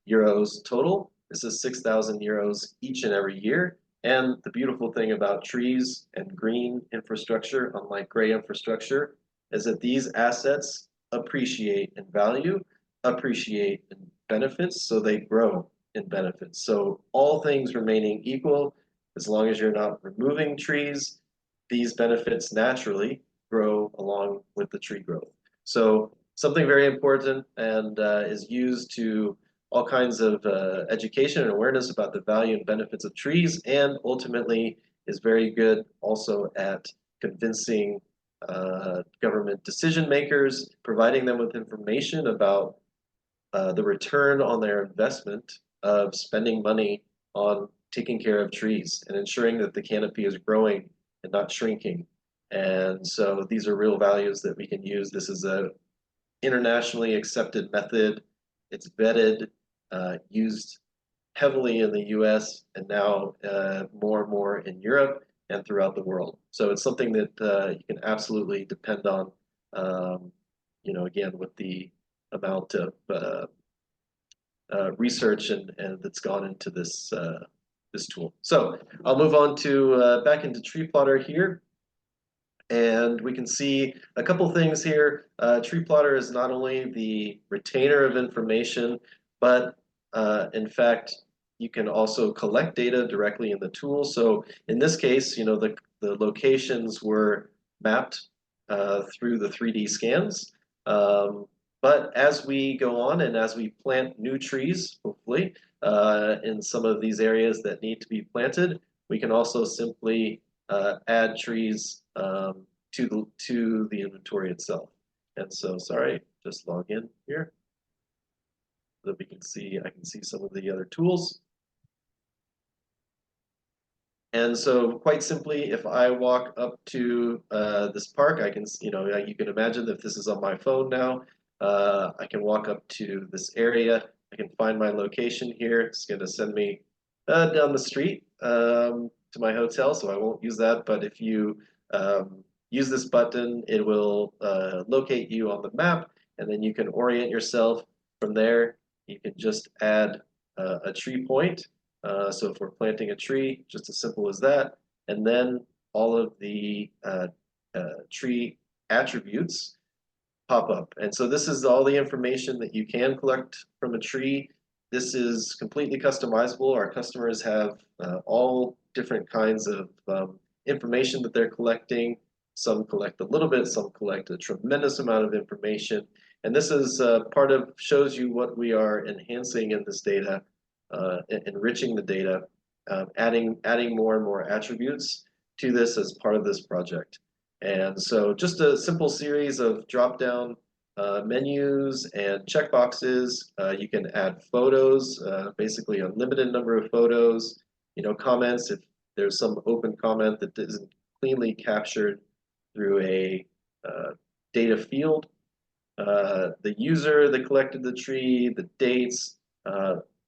euros total. This is 6,000 euros each and every year. And the beautiful thing about trees and green infrastructure, unlike gray infrastructure, is that these assets appreciate in value, appreciate in benefits, so they grow in benefits. So all things remaining equal, as long as you're not removing trees, these benefits naturally grow along with the tree growth. So something very important and is used to all kinds of education and awareness about the value and benefits of trees, and ultimately is very good also at convincing government decision makers, providing them with information about the return on their investment of spending money on taking care of trees and ensuring that the canopy is growing and not shrinking. And so these are real values that we can use. This is a internationally accepted method. It's vetted, used heavily in the US, and now more and more in Europe and throughout the world. So it's something that you can absolutely depend on, again, with the amount of research and that's gone into this tool. So I'll move on to back into Tree Plotter here. And we can see a couple things here. Tree Plotter is not only the retainer of information, but in fact, you can also collect data directly in the tool. So in this case, the locations were mapped through the 3D scans. But as we go on and as we plant new trees, hopefully, in some of these areas that need to be planted, we can also simply add trees to the inventory itself. And so, sorry, just log in here so that I can see some of the other tools. And so quite simply, if I walk up to this park, I can, you can imagine that if this is on my phone now, I can walk up to this area. I can find my location here. It's going to send me down the street to my hotel, so I won't use that. But if you use this button, it will locate you on the map, and then you can orient yourself from there. You can just add a tree point. So if we're planting a tree, just as simple as that, and then all of the tree attributes pop up. And so this is all the information that you can collect from a tree. This is completely customizable. Our customers have all different kinds of information that they're collecting. Some collect a little bit, some collect a tremendous amount of information. And this is part of, shows you what we are enhancing in this data, enriching the data, adding more and more attributes to this as part of this project. And so just a simple series of drop-down menus and checkboxes. You can add photos, basically a limited number of photos, comments if there's some open comment that isn't cleanly captured through a data field. The user that collected the tree, the dates,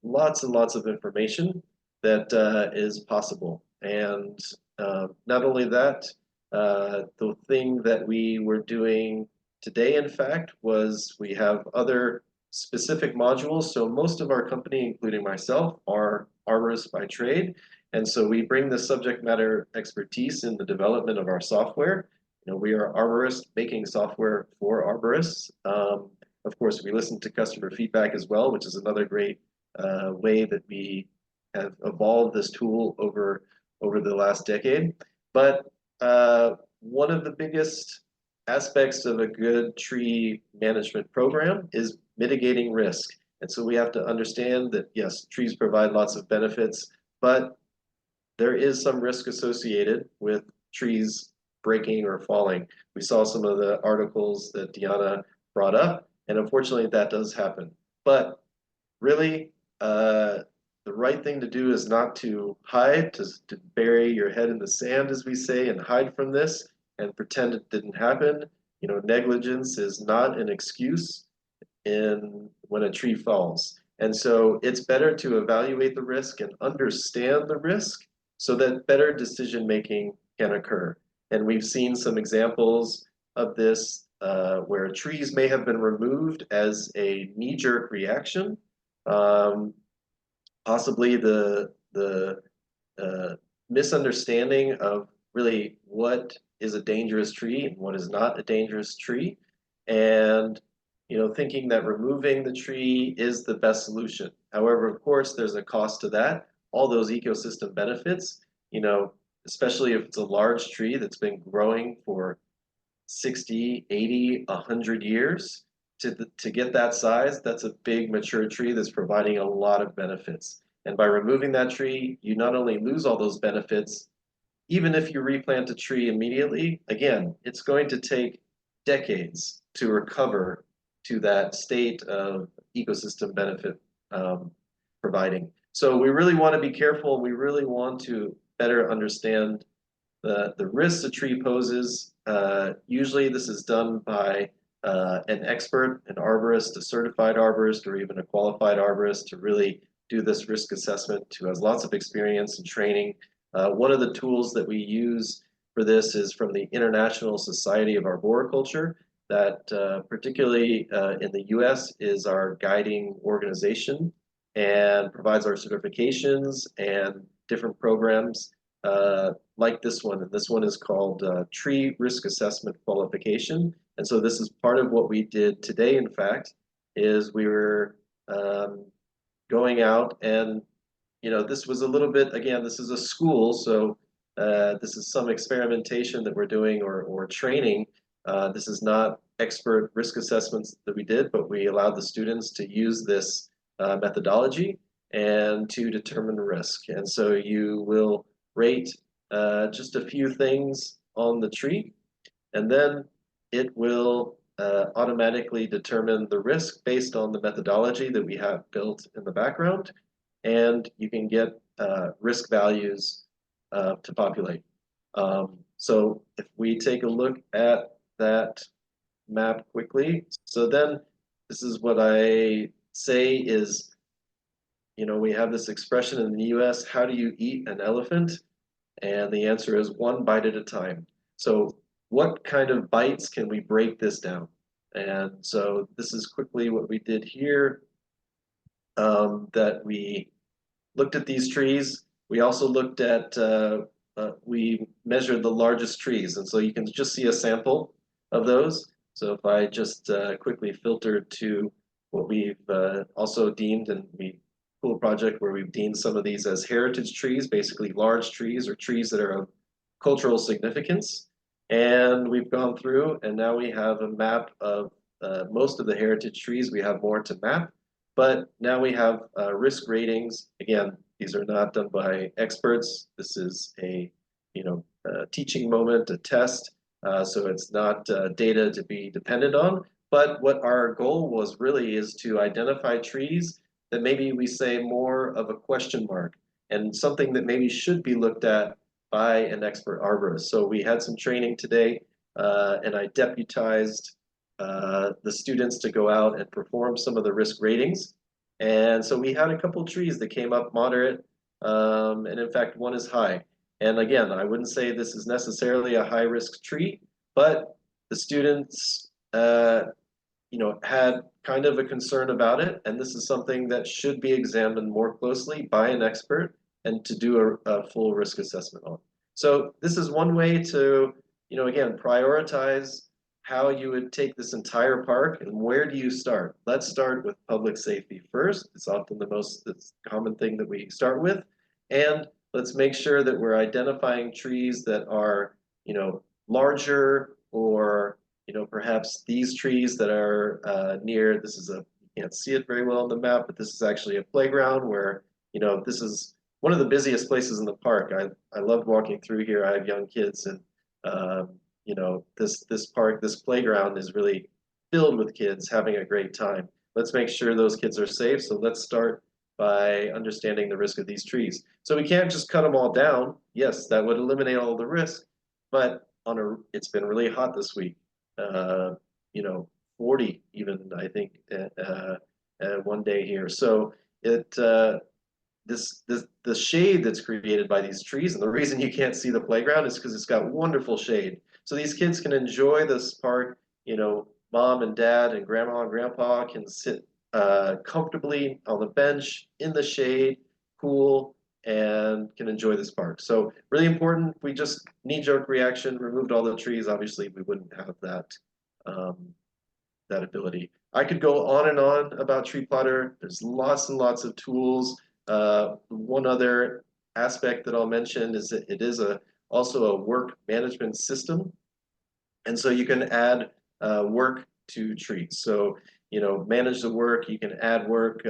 lots and lots of information that is possible. And not only that, the thing that we were doing today, in fact, was we have other specific modules. So most of our company, including myself, are arborists by trade. And so we bring the subject matter expertise in the development of our software. We are arborists making software for arborists. Of course, we listen to customer feedback as well, which is another great way that we have evolved this tool over the last decade. But one of the biggest aspects of a good tree management program is mitigating risk. And so we have to understand that, yes, trees provide lots of benefits, but there is some risk associated with trees breaking or falling. We saw some of the articles that Diana brought up, and unfortunately that does happen. But really, the right thing to do is not to hide, to bury your head in the sand, as we say, and hide from this and pretend it didn't happen. Negligence is not an excuse when a tree falls. And so it's better to evaluate the risk and understand the risk so that better decision-making can occur. And we've seen some examples of this where trees may have been removed as a knee-jerk reaction. Possibly the misunderstanding of really what is a dangerous tree and what is not a dangerous tree, and thinking that removing the tree is the best solution. However, of course, there's a cost to that. All those ecosystem benefits, especially if it's a large tree that's been growing for 60, 80, 100 years, to get that size, that's a big mature tree that's providing a lot of benefits. And by removing that tree, you not only lose all those benefits, even if you replant a tree immediately, again, it's going to take decades to recover to that state of ecosystem benefit providing. So we really want to be careful. We really want to better understand the risks a tree poses. Usually this is done by an expert, an arborist, a certified arborist, or even a qualified arborist to really do this risk assessment, who has lots of experience and training. One of the tools that we use for this is from the International Society of Arboriculture, that particularly in the US is our guiding organization and provides our certifications and different programs like this one. And this one is called Tree Risk Assessment Qualification. And so this is part of what we did today, in fact, is we were going out and, this was a little bit, again, this is a school, so this is some experimentation that we're doing or training. This is not expert risk assessments that we did, but we allowed the students to use this methodology and to determine risk. And so you will rate just a few things on the tree, and then it will automatically determine the risk based on the methodology that we have built in the background, and you can get risk values to populate. So if we take a look at that map quickly, so then this is what I say is we have this expression in the US, how do you eat an elephant? And the answer is one bite at a time. So what kind of bites can we break this down? And so this is quickly what we did here, that we looked at these trees. We also looked at, we measured the largest trees. And so you can just see a sample of those. So if I just quickly filter to what we've also deemed, and we pull a project where we've deemed some of these as heritage trees, basically large trees or trees that are of cultural significance. And we've gone through, and now we have a map of most of the heritage trees. We have more to map, but now we have risk ratings. Again, these are not done by experts. This is a teaching moment, a test. So it's not data to be dependent on. But what our goal was really is to identify trees that maybe we say more of a question mark, and something that maybe should be looked at by an expert arborist. So we had some training today, and I deputized the students to go out and perform some of the risk ratings. And so we had a couple trees that came up moderate, and in fact, one is high. And again, I wouldn't say this is necessarily a high-risk tree, but the students had kind of a concern about it, and this is something that should be examined more closely by an expert and to do a full risk assessment on. So this is one way to, again, prioritize how you would take this entire park and where do you start. Let's start with public safety first. It's often the most common thing that we start with, and let's make sure that we're identifying trees that are, larger, or perhaps these trees that are near, this is you can't see it very well on the map, but this is actually a playground where, this is one of the busiest places in the park. I love walking through here. I have young kids, and this park, this playground is really filled with kids having a great time. Let's make sure those kids are safe. So let's start by understanding the risk of these trees. So we can't just cut them all down. Yes, that would eliminate all the risk, but it's been really hot this week. 40 even, I think, one day here. So the shade that's created by these trees, and the reason you can't see the playground is because it's got wonderful shade. So these kids can enjoy this park. Mom and dad and grandma and grandpa can sit comfortably on the bench in the shade, cool, and can enjoy this park. So really important. If we just knee-jerk reaction, removed all the trees, obviously we wouldn't have that that ability. I could go on and on about tree plotter. There's lots and lots of tools. One other aspect that I'll mention is that it is also a work management system. And so you can add work to trees. So, manage the work, you can add work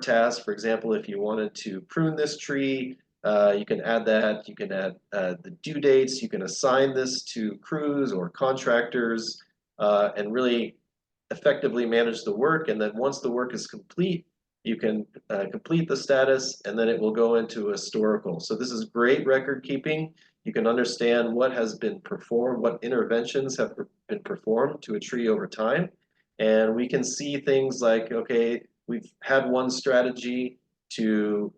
tasks. For example, if you wanted to prune this tree, you can add that. You can add the due dates. You can assign this to crews or contractors, and really effectively manage the work. And then once the work is complete, you can complete the status, and then it will go into historical. So this is great record keeping. You can understand what has been performed, what interventions have been performed to a tree over time. And we can see things like, okay, we've had one strategy to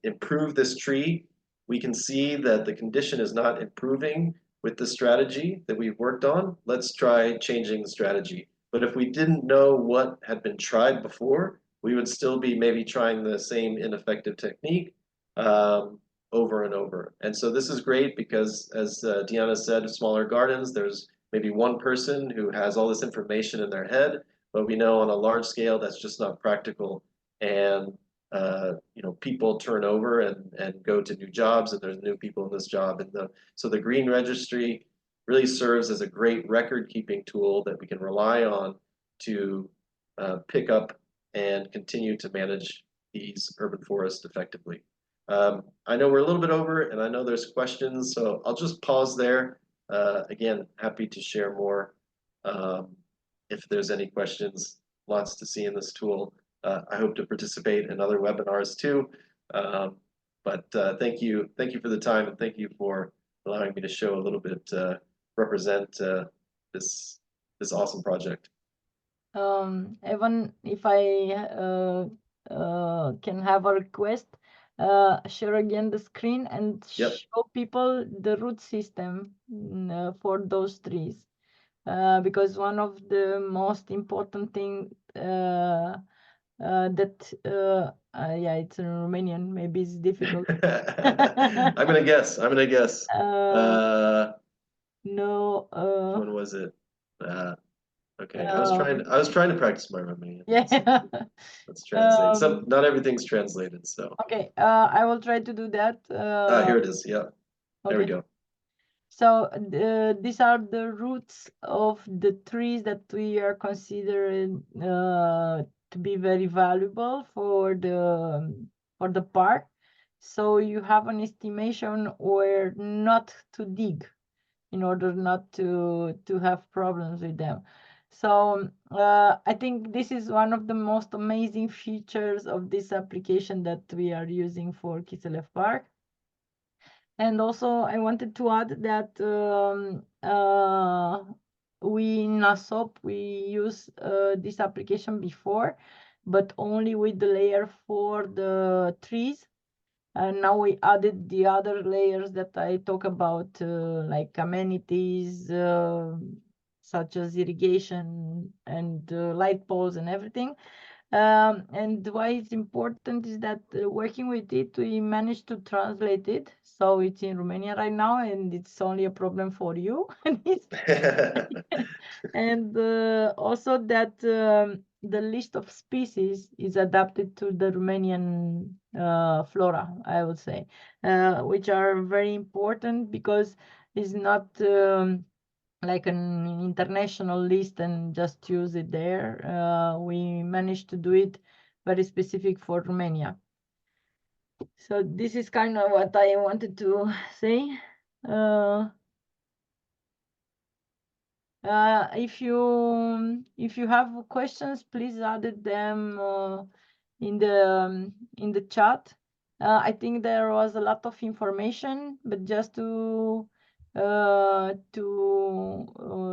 improve this tree. We can see that the condition is not improving with the strategy that we've worked on. Let's try changing the strategy. But if we didn't know what had been tried before, we would still be maybe trying the same ineffective technique over and over. And so this is great because, as Deanna said, smaller gardens, there's maybe one person who has all this information in their head, but we know on a large scale that's just not practical. And people turn over and go to new jobs, and there's new people in this job. And so the Green Registry really serves as a great record-keeping tool that we can rely on to pick up and continue to manage these urban forests effectively. I know we're a little bit over, and I know there's questions, so I'll just pause there. Again, happy to share more if there's any questions. Lots to see in this tool. I hope to participate in other webinars too. But thank you for the time, and thank you for allowing me to show a little bit, represent this awesome project. Evan, if I can have a request. Share again the screen and Yep. show people the root system for those trees. Because one of the most important thing yeah, it's in Romanian, maybe it's difficult. I'm gonna guess. No. When was it? Okay, I was trying to practice my Romanian. Yeah. Let's translate. Not everything's translated, so. Okay, I will try to do that. Here it is. Yeah. There we Okay. go. So these are the roots of the trees that we are considering to be very valuable for the park. So you have an estimation where not to dig in order not to have problems with them. So I think this is one of the most amazing features of this application that we are using for Kiseleff Park. And also I wanted to add that we in NASOP, we use this application before, but only with the layer for the trees. And now we added the other layers that I talk about, like amenities, such as irrigation and light poles and everything. And why it's important is that working with it, we managed to translate it. So it's in Romania right now, and it's only a problem for you. And also that the list of species is adapted to the Romanian flora, I would say, which are very important because it's not like an international list and just use it there. We managed to do it very specific for Romania. So this is kind of what I wanted to say. If you have questions, please add them in the chat. I think there was a lot of information, but just to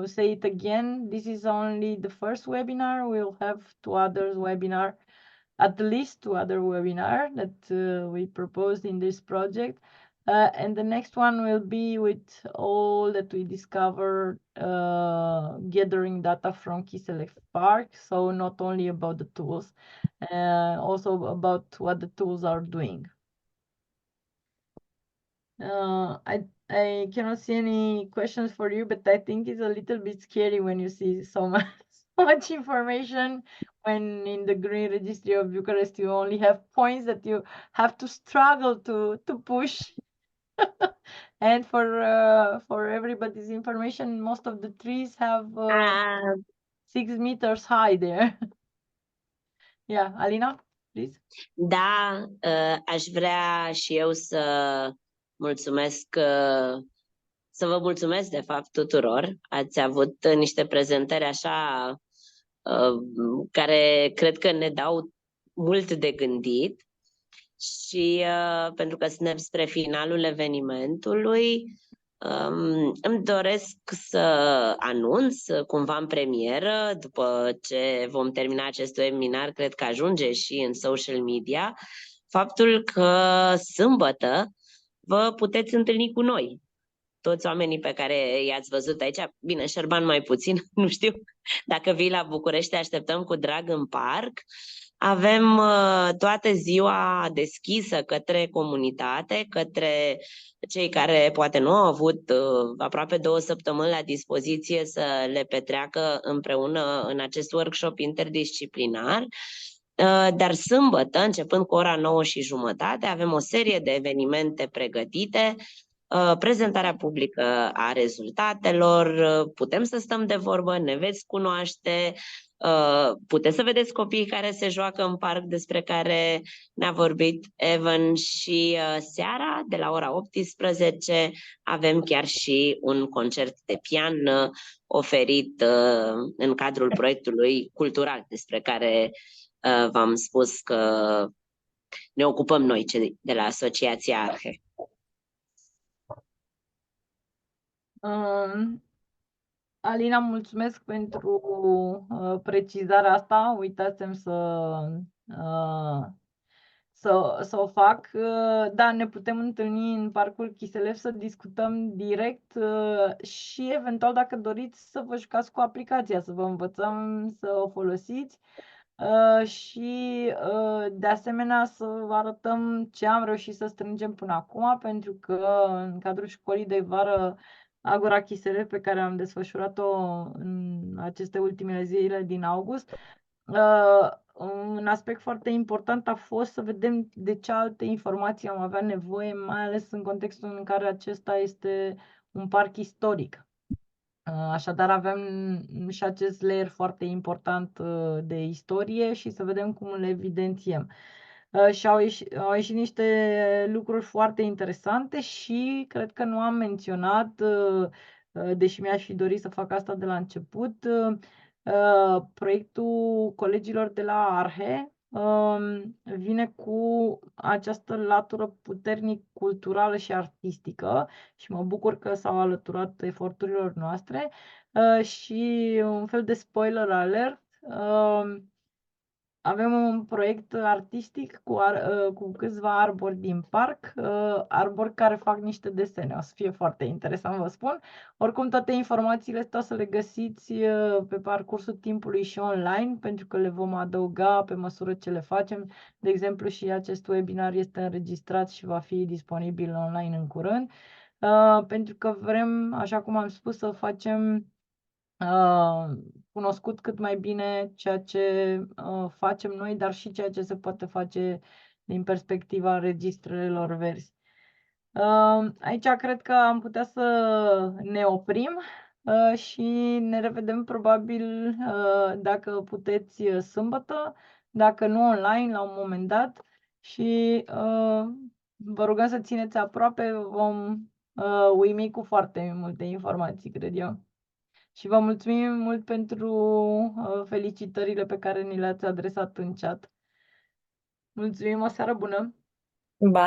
say it again, this is only the first webinar. We'll have at least two other webinars that we proposed in this project. And the next one will be with all that we discovered gathering data from Kiseleff Park. So not only about the tools, also about what the tools are doing. I cannot see any questions for you, but I think it's a little bit scary when you see so much information, when in the Green Registry of Bucharest you only have points that you have to struggle to push. And for everybody's information, most of the trees have 6 meters high there. Yeah, Alina, please. Da, aș vrea și eu să vă mulțumesc de fapt tuturor. Ați avut niște prezentări așa care cred că ne dau mult de gândit și pentru că suntem spre finalul evenimentului, îmi doresc să anunț cumva în premieră, după ce vom termina acest webinar, cred că ajunge și în social media, faptul că sâmbătă vă puteți întâlni cu noi. Toți oamenii pe care i-ați văzut aici, bine, Șerban mai puțin, nu știu, dacă vii la București, te așteptăm cu drag în parc. Avem toată ziua deschisă către comunitate, către cei care poate nu au avut aproape 2 săptămâni la dispoziție să le petreacă împreună în acest workshop interdisciplinar. Dar sâmbătă, începând cu ora 9:30, avem o serie de evenimente pregătite, prezentarea publică a rezultatelor, putem să stăm de vorbă, ne veți cunoaște, puteți să vedeți copiii care se joacă în parc, despre care ne-a vorbit Evan, și seara de la ora 18 avem chiar și un concert de pian oferit în cadrul proiectului cultural despre care v-am spus că ne ocupăm noi, cei de la Asociația Arhe. Alina, mulțumesc pentru precizarea asta. Uitasem să o fac. Da, ne putem întâlni în Parcul Kiseleff să discutăm direct și eventual, dacă doriți, să vă jucați cu aplicația, să vă învățăm să o folosiți și de asemenea să vă arătăm ce am reușit să strângem până acum, pentru că în cadrul școlii de vară Agora Kiseleff, pe care am desfășurat-o în aceste ultimele zile din august, un aspect foarte important a fost să vedem de ce alte informații am avea nevoie, mai ales în contextul în care acesta este un parc istoric. Așadar avem și acest layer foarte important de istorie și să vedem cum le evidențiem. Și au ieșit niște lucruri foarte interesante și cred că nu am menționat, deși mi-aș fi dorit să fac asta de la început, proiectul colegilor de la Arhe vine cu această latură puternic culturală și artistică și mă bucur că s-au alăturat eforturilor noastre și un fel de spoiler alert, avem un proiect artistic cu câțiva arbori din parc, arbori care fac niște desene. O să fie foarte interesant, vă spun. Oricum, toate informațiile astea o să le găsiți pe parcursul timpului și online, pentru că le vom adăuga pe măsură ce le facem. De exemplu, și acest webinar este înregistrat și va fi disponibil online în curând, pentru că vrem, așa cum am spus, să facem cunoscut cât mai bine ceea ce facem noi, dar și ceea ce se poate face din perspectiva registrelor verzi. Aici cred că am putea să ne oprim și ne revedem probabil, dacă puteți, sâmbătă, dacă nu online, la un moment dat și vă rugăm să țineți aproape, vom uimi cu foarte multe informații, cred eu. Și vă mulțumim mult pentru felicitările pe care ni le-ați adresat în chat. Mulțumim, o seară bună! Bye!